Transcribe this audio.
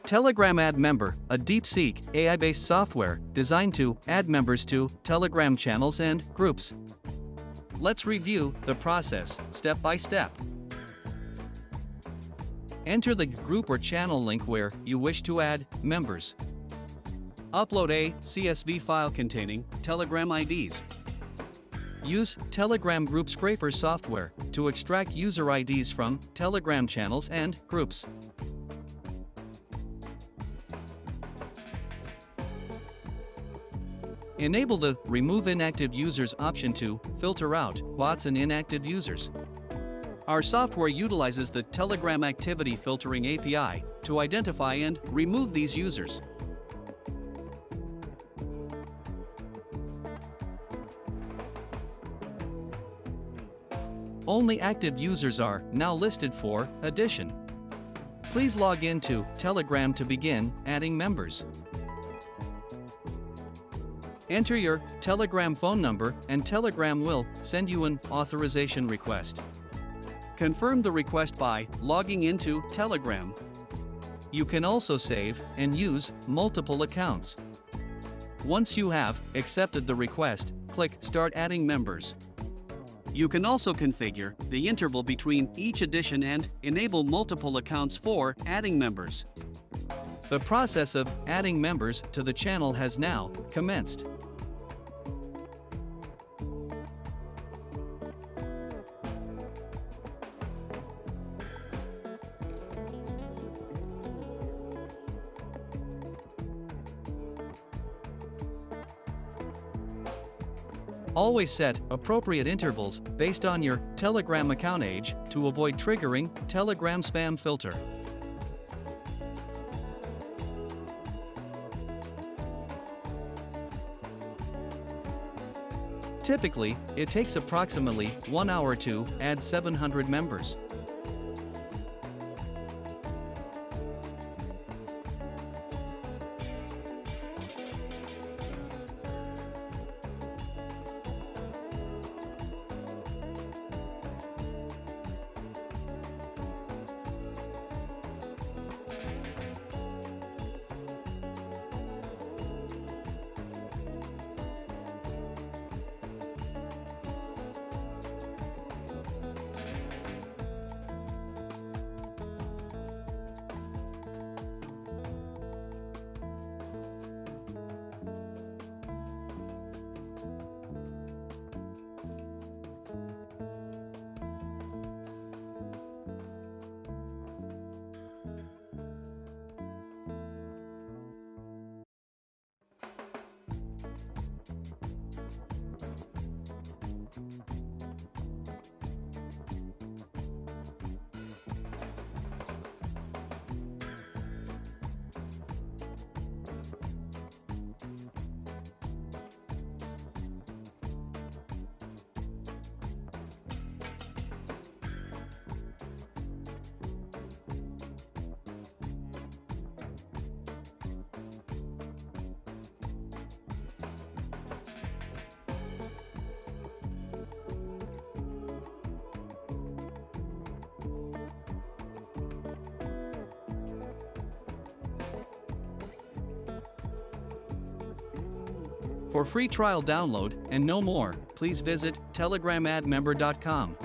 Telegram Add Member, a DeepSeek, AI-based software designed to add members to Telegram channels and groups. Let's review the process step by step. Enter the group or channel link where you wish to add members. Upload a CSV file containing Telegram IDs. Use Telegram Group Scraper software to extract user IDs from Telegram channels and groups. Enable the Remove Inactive Users option to filter out bots and inactive users. Our software utilizes the Telegram Activity Filtering API to identify and remove these users. Only active users are now listed for addition. Please log in to Telegram to begin adding members. Enter your Telegram phone number and Telegram will send you an authorization request. Confirm the request by logging into Telegram. You can also save and use multiple accounts. Once you have accepted the request, click Start Adding Members. You can also configure the interval between each addition and enable multiple accounts for adding members. The process of adding members to the channel has now commenced. Always set appropriate intervals based on your Telegram account age to avoid triggering Telegram spam filter. Typically, it takes approximately 1 hour to add 700 members. For free trial download and no more, please visit telegramaddmember.com.